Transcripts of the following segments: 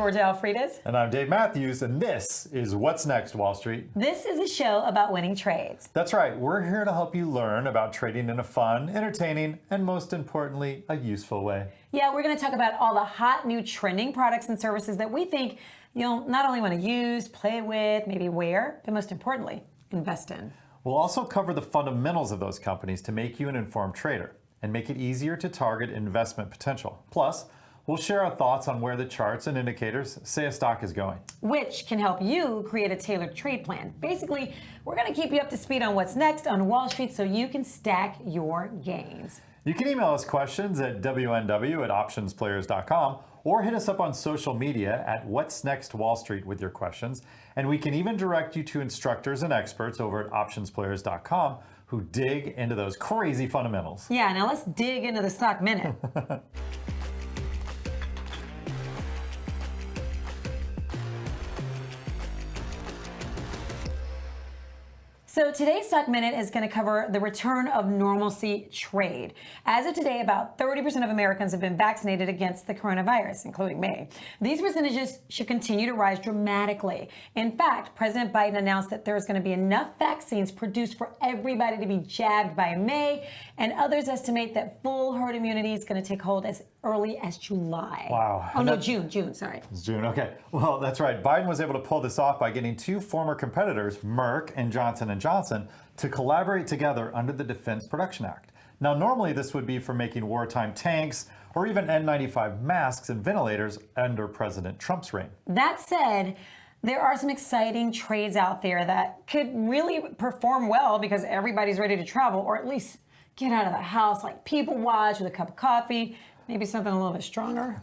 Georgia Alfredas. And I'm Dave Mathews, and this is What's Next, Wall Street. This is a show about winning trades. That's right. We're here to help you learn about trading in a fun, entertaining, and most importantly, a useful way. Yeah, we're going to talk about all the hot new trending products and services that we think you'll not only want to use, play with, maybe wear, but most importantly, invest in. We'll also cover the fundamentals of those companies to make you an informed trader and make it easier to target investment potential. Plus, we'll share our thoughts on where the charts and indicators say a stock is going, which can help you create a tailored trade plan. Basically, we're going to keep you up to speed on what's next on Wall Street so you can stack your gains. You can email us questions at WNW@OptionsPlayers.com or hit us up on social media at What's Next Wall Street with your questions. And we can even direct you to instructors and experts over at OptionsPlayers.com who dig into those crazy fundamentals. Yeah, now let's dig into the stock minute. So today's Stock Minute is going to cover the return of normalcy trade. As of today, about 30% of Americans have been vaccinated against the coronavirus, including me. These percentages should continue to rise dramatically. In fact, President Biden announced that there's going to be enough vaccines produced for everybody to be jabbed by May, and others estimate that full herd immunity is going to take hold as early as July. Wow. Oh, no, June, sorry. It's June, okay. Well, that's right. Biden was able to pull this off by getting two former competitors, Merck and Johnson & Johnson, to collaborate together under the Defense Production Act. Now, normally this would be for making wartime tanks or even N95 masks and ventilators under President Trump's reign. That said, there are some exciting trades out there that could really perform well because everybody's ready to travel or at least get out of the house, like people watch with a cup of coffee. Maybe something a little bit stronger.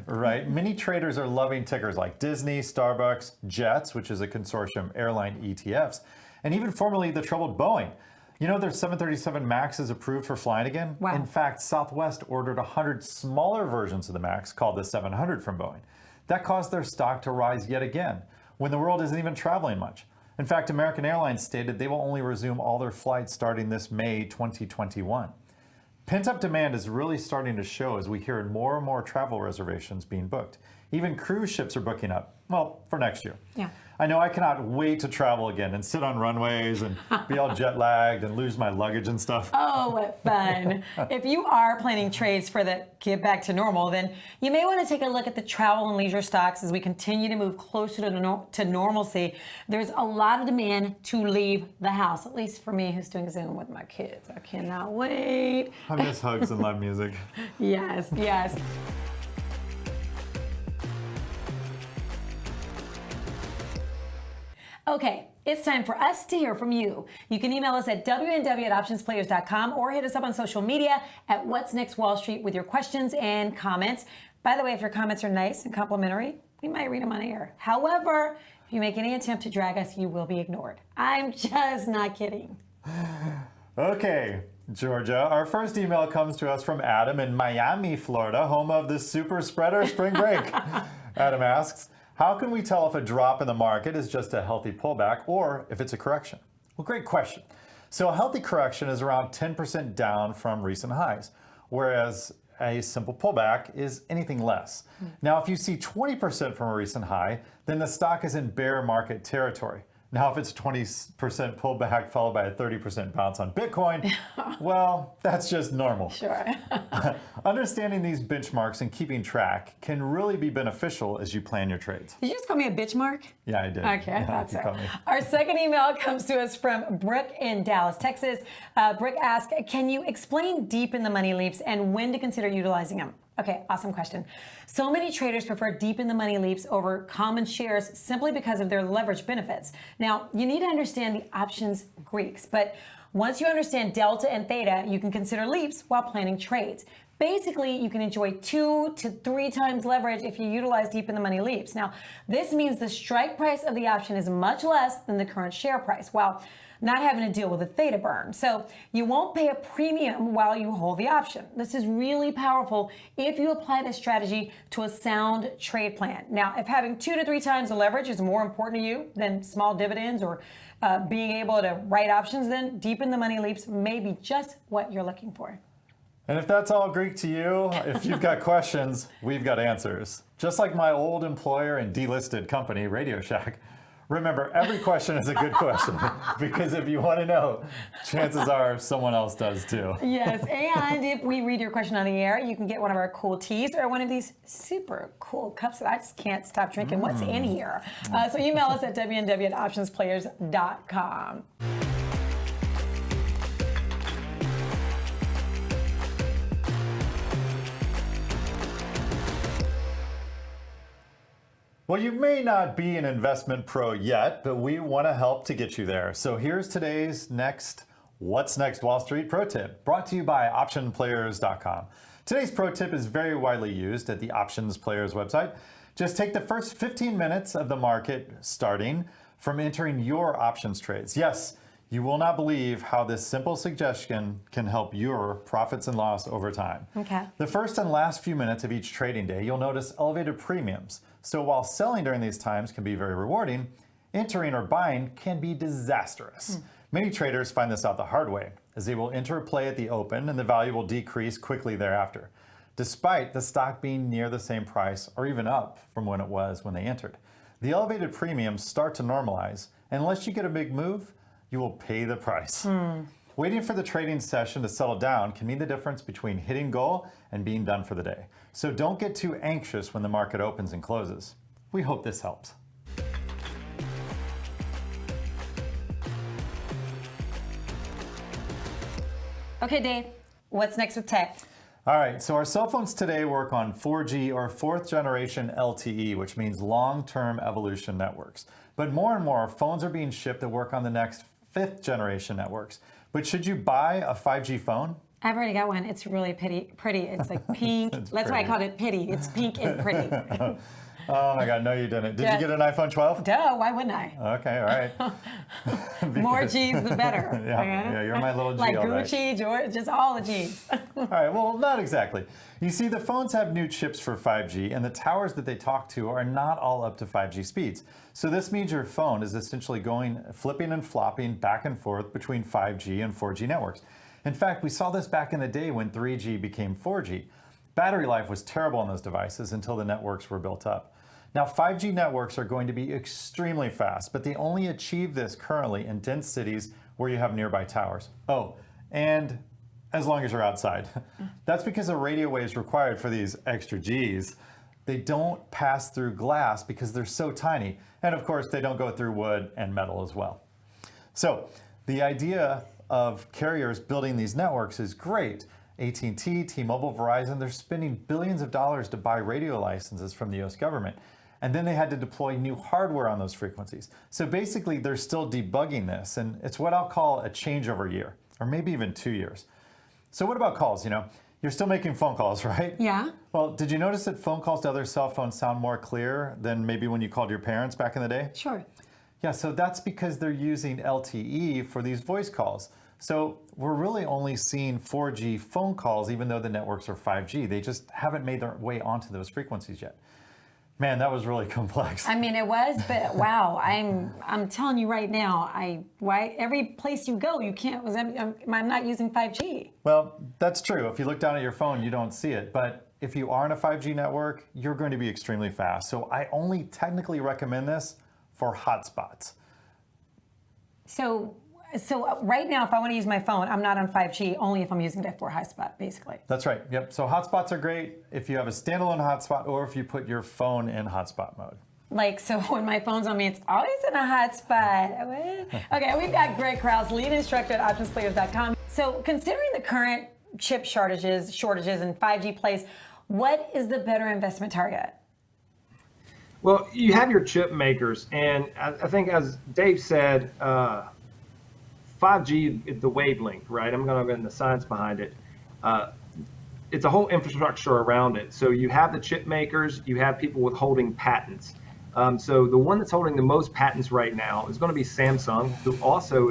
Right. Many traders are loving tickers like Disney, Starbucks, Jets, which is a consortium airline ETFs, and even formerly the troubled Boeing. You know, their 737 MAX is approved for flying again. Wow. In fact, Southwest ordered 100 smaller versions of the MAX called the 700 from Boeing. That caused their stock to rise yet again when the world isn't even traveling much. In fact, American Airlines stated they will only resume all their flights starting this May 2021. Pent-up demand is really starting to show as we hear more and more travel reservations being booked. Even cruise ships are booking up, well, for next year. Yeah. I know I cannot wait to travel again and sit on runways and be all jet lagged and lose my luggage and stuff. Oh, what fun. If you are planning trades for the get back to normal, then you may want to take a look at the travel and leisure stocks as we continue to move closer to normalcy. There's a lot of demand to leave the house, at least for me who's doing Zoom with my kids. I cannot wait. I miss hugs and live music. Yes. Okay, it's time for us to hear from you. You can email us at WNW@OptionsPlayers.com or hit us up on social media at What's Next Wall Street with your questions and comments. By the way, if your comments are nice and complimentary, we might read them on air. However, if you make any attempt to drag us, you will be ignored. I'm just not kidding. Okay, Georgia, our first email comes to us from Adam in Miami, Florida, home of the super spreader spring break. Adam asks, how can we tell if a drop in the market is just a healthy pullback or if it's a correction? Well, great question. So a healthy correction is around 10% down from recent highs, whereas a simple pullback is anything less. Now, if you see 20% from a recent high, then the stock is in bear market territory. Now, if it's 20% pullback followed by a 30% bounce on Bitcoin, well, that's just normal. Sure. Understanding these benchmarks and keeping track can really be beneficial as you plan your trades. Did you just call me a bitch mark? Yeah, I did. Okay, I thought you so. caught me. Our second email comes to us from Brooke in Dallas, Texas. Brooke asks, can you explain deep in the money leaps and when to consider utilizing them? Okay, awesome question. So many traders prefer deep in the money leaps over common shares simply because of their leverage benefits. Now, you need to understand the options Greeks, but once you understand delta and theta, you can consider leaps while planning trades. Basically, you can enjoy 2 to 3 times leverage if you utilize deep in the money leaps. Now, this means the strike price of the option is much less than the current share price, while not having to deal with a theta burn. So you won't pay a premium while you hold the option. This is really powerful if you apply this strategy to a sound trade plan. Now, if having 2 to 3 times the leverage is more important to you than small dividends or being able to write options, then deep in the money leaps may be just what you're looking for. And if that's all Greek to you, if you've got questions, we've got answers. Just like my old employer and delisted company, Radio Shack. Remember, every question is a good question because if you want to know, chances are someone else does too. Yes, and if we read your question on the air, you can get one of our cool teas or one of these super cool cups that I just can't stop drinking. What's in here? So email us at WNW@OptionsPlayers.com. Well, you may not be an investment pro yet, but we want to help to get you there. So here's today's What's Next Wall Street pro tip, brought to you by OptionsPlayers.com. Today's pro tip is very widely used at the Options Players website. Just take the first 15 minutes of the market starting from entering your options trades. Yes, you will not believe how this simple suggestion can help your profits and loss over time. Okay. The first and last few minutes of each trading day, you'll notice elevated premiums. So while selling during these times can be very rewarding, entering or buying can be disastrous. Many traders find this out the hard way, as they will enter a play at the open and the value will decrease quickly thereafter, despite the stock being near the same price or even up from when it was when they entered. The elevated premiums start to normalize, and unless you get a big move, you will pay the price. Waiting for the trading session to settle down can mean the difference between hitting goal and being done for the day. So don't get too anxious when the market opens and closes. We hope this helps. Okay, Dave, what's next with tech? All right, so our cell phones today work on 4G or fourth generation LTE, which means long-term evolution networks. But more and more phones are being shipped that work on the next fifth generation networks. But should you buy a 5G phone? I've already got one. It's really pretty. It's like pink. That's why I called it Pitty. It's pink and pretty. Oh my God, no you didn't. Did you get an iPhone 12? Duh, why wouldn't I? Okay, all right. More G's, the better. Yeah, you're my little G, like all right. Gucci, George, just all the G's. All right, well, not exactly. You see, the phones have new chips for 5G, and the towers that they talk to are not all up to 5G speeds. So this means your phone is essentially flipping and flopping back and forth between 5G and 4G networks. In fact, we saw this back in the day when 3G became 4G. Battery life was terrible on those devices until the networks were built up. Now, 5G networks are going to be extremely fast, but they only achieve this currently in dense cities where you have nearby towers. Oh, and as long as you're outside. That's because the radio waves required for these extra Gs, they don't pass through glass because they're so tiny. And of course, they don't go through wood and metal as well. So the idea of carriers building these networks is great. AT&T, T-Mobile, Verizon, they're spending billions of dollars to buy radio licenses from the US government. And then they had to deploy new hardware on those frequencies. So basically, they're still debugging this, and it's what I'll call a changeover year, or maybe even 2 years. So what about calls? You know, you're still making phone calls, right? Yeah. Well, did you notice that phone calls to other cell phones sound more clear than maybe when you called your parents back in the day? Sure. Yeah, so that's because they're using LTE for these voice calls. So we're really only seeing 4G phone calls, even though the networks are 5G. They just haven't made their way onto those frequencies yet. Man, that was really complex. I mean, it was, but wow, I'm telling you right now, every place you go, you can't. I'm not using 5G. Well, that's true. If you look down at your phone, you don't see it. But if you are in a 5G network, you're going to be extremely fast. So I only technically recommend this for hotspots. So right now, if I want to use my phone, I'm not on 5G, only if I'm using it for hotspot, basically. That's right. Yep. So hotspots are great if you have a standalone hotspot or if you put your phone in hotspot mode. Like, so when my phone's on me, it's always in a hotspot. Okay, we've got Greg Krause, lead instructor at OptionsPlayers.com. So considering the current chip shortages and 5G plays, what is the better investment target? Well, you have your chip makers, and I think as Dave said, 5G, the wavelength, right? I'm going to go into the science behind it. It's a whole infrastructure around it. So you have the chip makers, you have people with holding patents. So the one that's holding the most patents right now is going to be Samsung, who also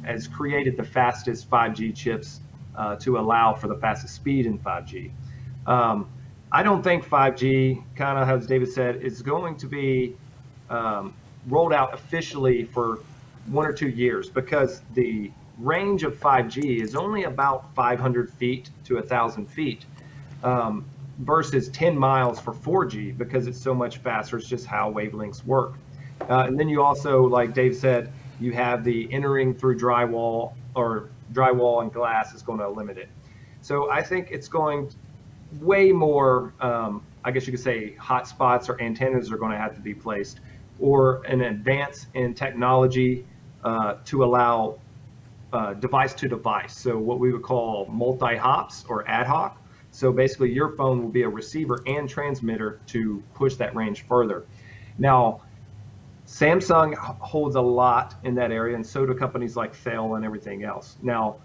has created the fastest 5G chips to allow for the fastest speed in 5G. I don't think 5G, kind of as David said, is going to be rolled out officially for 1 or 2 years because the range of 5G is only about 500 feet to 1,000 feet versus 10 miles for 4G because it's so much faster. It's just how wavelengths work. And then you also, like Dave said, you have the entering through drywall and glass is going to limit it. So I think it's going way more, I guess you could say, hotspots or antennas are going to have to be placed, or an advance in technology to allow device to device. So what we would call multi-hops or ad hoc. So basically your phone will be a receiver and transmitter to push that range further. Now, Samsung holds a lot in that area, and so do companies like Thale and everything else. Now,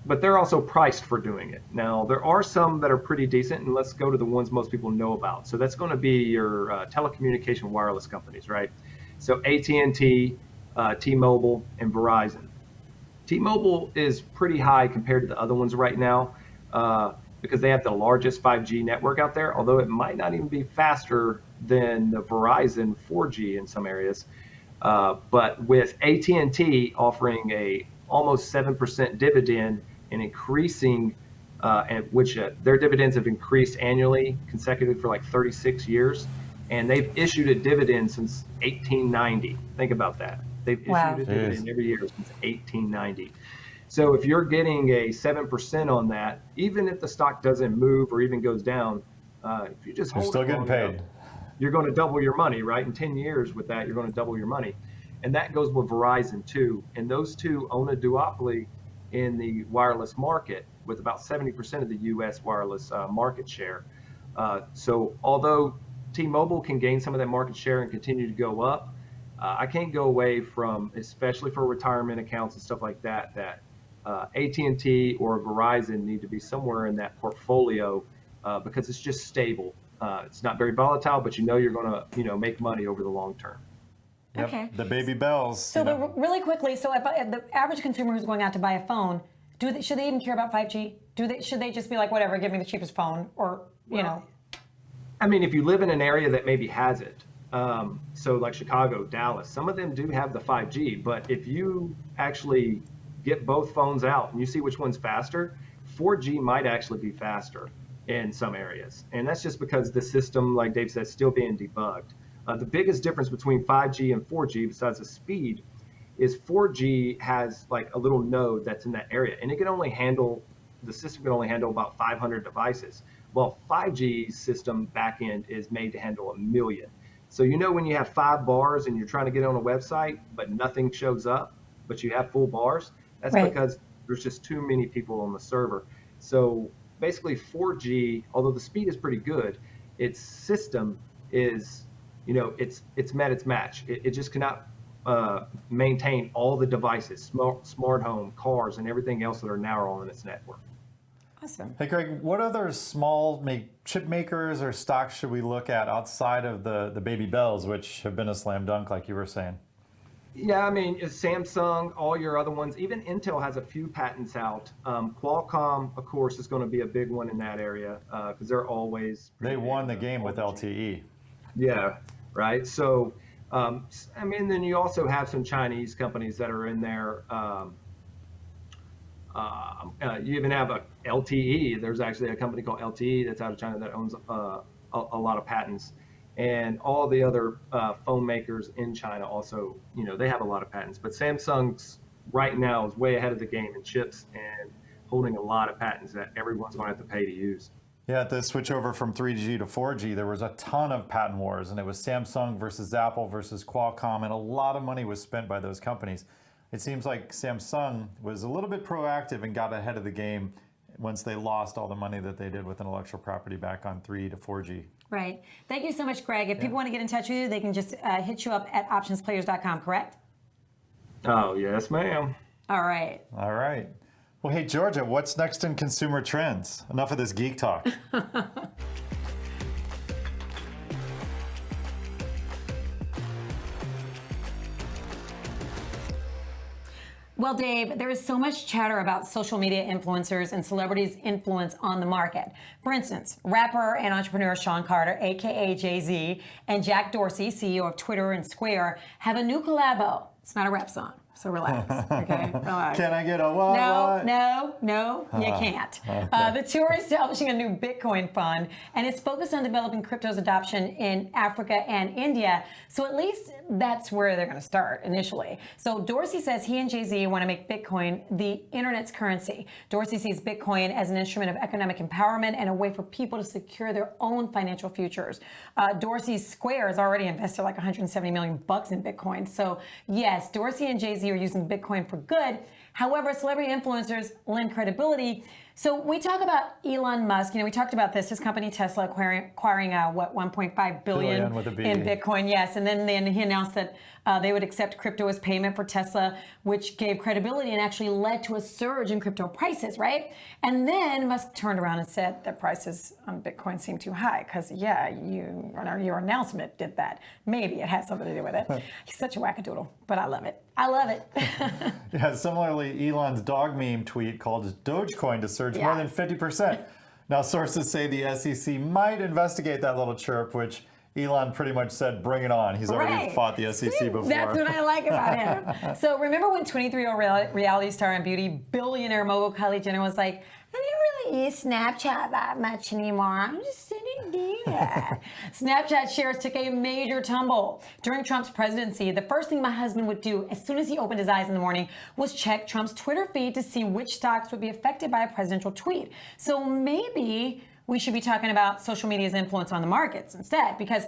but they're also priced for doing it. Now, there are some that are pretty decent, and let's go to the ones most people know about. So that's going to be your telecommunication wireless companies, right? So AT&T, T-Mobile, and Verizon. T-Mobile is pretty high compared to the other ones right now because they have the largest 5G network out there, although it might not even be faster than the Verizon 4G in some areas. But with AT&T offering a almost 7% dividend and increasing, which their dividends have increased annually consecutively for like 36 years. And they've issued a dividend since 1890. Think about that. They've issued a dividend every year since 1890. So if you're getting a 7% on that, even if the stock doesn't move or even goes down, if you just hold You're still getting paid. You're going to double your money, right? In 10 years with that, you're going to double your money. And that goes with Verizon too. And those two own a duopoly in the wireless market with about 70% of the US wireless market share. So although T-Mobile can gain some of that market share and continue to go up, I can't go away from, especially for retirement accounts and stuff like that, that AT&T or Verizon need to be somewhere in that portfolio because it's just stable. It's not very volatile, but you know you're going to make money over the long term. Yep. Okay. The baby bells. So really quickly, so if the average consumer who's going out to buy a phone, should they even care about 5G? Should they just be like, whatever, give me the cheapest phone, or you know? I mean, if you live in an area that maybe has it, so like Chicago, Dallas, some of them do have the 5G, but if you actually get both phones out and you see which one's faster, 4G might actually be faster in some areas. And that's just because the system, like Dave said, is still being debugged. The biggest difference between 5G and 4G, besides the speed, is 4G has like a little node that's in that area, and the system can only handle about 500 devices. Well, 5G system backend is made to handle 1 million. So when you have 5 bars and you're trying to get on a website, but nothing shows up, but you have full bars, that's because there's just too many people on the server. So basically 4G, although the speed is pretty good, its system is, it's met its match. It just cannot maintain all the devices, smart home, cars, and everything else that are now on its network. Awesome. Hey, Greg, what other small chip makers or stocks should we look at outside of the baby bells, which have been a slam dunk, like you were saying? Yeah, I mean, Samsung, all your other ones, even Intel has a few patents out. Qualcomm, of course, is going to be a big one in that area because they're always... They won the game with LTE. Yeah, right. So, I mean, then you also have some Chinese companies that are in there. You even have a LTE. There's actually a company called LTE that's out of China that owns a lot of patents. And all the other phone makers in China also, they have a lot of patents. But Samsung's right now is way ahead of the game in chips and holding a lot of patents that everyone's going to have to pay to use. Yeah, at the switch over from 3G to 4G, there was a ton of patent wars, and it was Samsung versus Apple versus Qualcomm, and a lot of money was spent by those companies. It seems like Samsung was a little bit proactive and got ahead of the game once they lost all the money that they did with intellectual property back on 3 to 4G. Right. Thank you so much, Greg. If people want to get in touch with you, they can just hit you up at OptionsPlayers.com, correct? Oh, yes, ma'am. All right. All right. Well, hey, Georgia, what's next in consumer trends? Enough of this geek talk. Well, Dave, there is so much chatter about social media influencers and celebrities' influence on the market. For instance, rapper and entrepreneur Sean Carter, aka Jay-Z, and Jack Dorsey, CEO of Twitter and Square, have a new collabo. It's not a rap song. So relax, okay? Relax. Can I get a what? No, you can't. Okay. The two are establishing a new Bitcoin fund, and it's focused on developing crypto's adoption in Africa and India. So at least that's where they're going to start initially. So Dorsey says he and Jay-Z want to make Bitcoin the internet's currency. Dorsey sees Bitcoin as an instrument of economic empowerment and a way for people to secure their own financial futures. Dorsey's Square has already invested like $170 million in Bitcoin. So yes, Dorsey and Jay-Z are using Bitcoin for good. However, celebrity influencers lend credibility. So we talk about Elon Musk. We talked about this. His company Tesla acquiring $1.5 billion with a B. in Bitcoin. Yes, and then he announced that they would accept crypto as payment for Tesla, which gave credibility and actually led to a surge in crypto prices, right? And then Musk turned around and said that prices on Bitcoin seem too high because, your announcement did that. Maybe it has something to do with it. He's such a wackadoodle, but I love it. I love it. Yeah, similarly, Elon's dog meme tweet called Dogecoin to surge more than 50%. Now, sources say the SEC might investigate that little chirp, which Elon pretty much said, bring it on. He's already fought the SEC before. That's what I like about him. So remember when 23-year-old reality star and beauty billionaire mogul Kylie Jenner was like, I don't really use Snapchat that much anymore. I'm just sitting there. Snapchat shares took a major tumble. During Trump's presidency, the first thing my husband would do as soon as he opened his eyes in the morning was check Trump's Twitter feed to see which stocks would be affected by a presidential tweet. So maybe we should be talking about social media's influence on the markets instead, because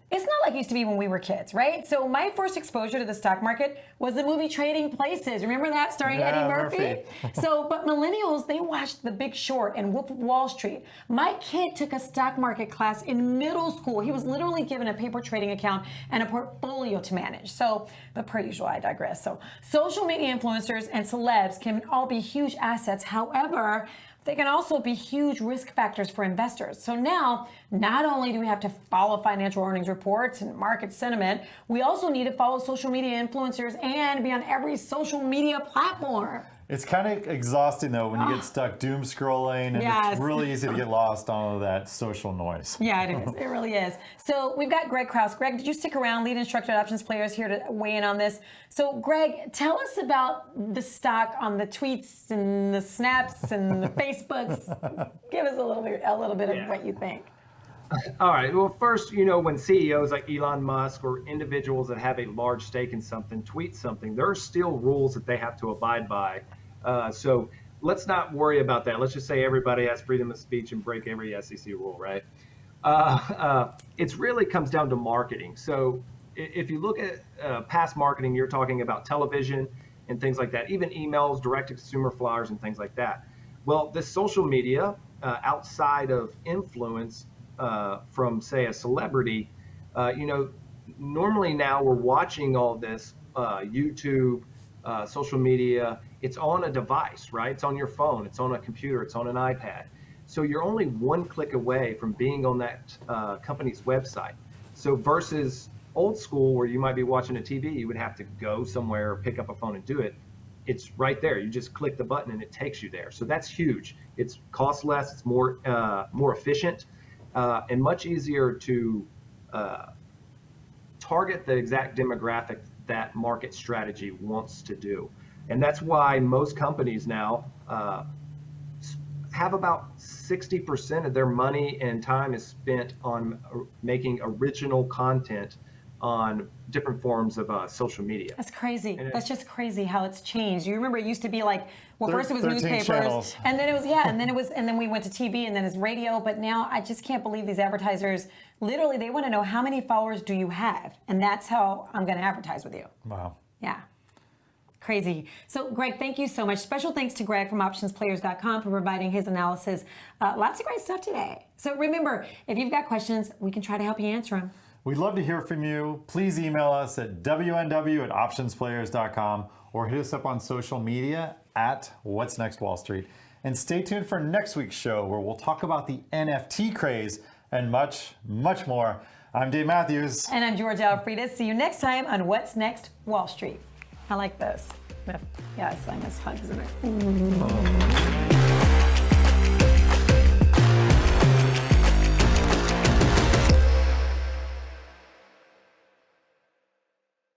it's not like it used to be when we were kids, right? So my first exposure to the stock market was the movie Trading Places. Remember that, starring Eddie Murphy? But millennials, they watched The Big Short and Wolf of Wall Street. My kid took a stock market class in middle school. He was literally given a paper trading account and a portfolio to manage. But per usual, I digress. So social media influencers and celebs can all be huge assets. However, they can also be huge risk factors for investors. So now, not only do we have to follow financial earnings reports and market sentiment, we also need to follow social media influencers and be on every social media platform. It's kind of exhausting, though, when you get stuck doom scrolling, and it's really easy to get lost on all of that social noise. Yeah, it is. It really is. So we've got Greg Krause. Greg, did you stick around? Lead instructor at Options Players here to weigh in on this. So, Greg, tell us about the stock on the tweets and the snaps and the Facebooks. Give us a little bit of what you think. All right. Well, first, when CEOs like Elon Musk or individuals that have a large stake in something tweet something, there are still rules that they have to abide by. So let's not worry about that. Let's just say everybody has freedom of speech and break every SEC rule, right? It really comes down to marketing. So if you look at past marketing, you're talking about television and things like that, even emails, direct-to-consumer flyers and things like that. Well, this social media, outside of influence, from, say, a celebrity, normally now we're watching all this YouTube, social media. It's on a device, right? It's on your phone. It's on a computer. It's on an iPad. So you're only one click away from being on that company's website. So versus old school where you might be watching a TV, you would have to go somewhere or pick up a phone and do it. It's right there. You just click the button and it takes you there. So that's huge. It's costs less. It's more efficient. And much easier to target the exact demographic that market strategy wants to do. And that's why most companies now have about 60% of their money and time is spent on making original content on different forms of social media. That's crazy. That's just crazy how it's changed. You remember it used to be like, well, first it was 13 newspapers, channels. and then it was, and then we went to TV, and then it's radio. But now I just can't believe these advertisers. Literally, they want to know how many followers do you have, and that's how I'm going to advertise with you. Wow. Yeah. Crazy. So, Greg, thank you so much. Special thanks to Greg from OptionsPlayers.com for providing his analysis. Lots of great stuff today. So remember, if you've got questions, we can try to help you answer them. We'd love to hear from you. Please email us at WNW@OptionsPlayers.com or hit us up on social media at What's Next Wall Street. And stay tuned for next week's show where we'll talk about the NFT craze and much, much more. I'm Dave Mathews. And I'm Georgia Alfredas. See you next time on What's Next Wall Street. I like this. Yeah, it's like this hugs in it.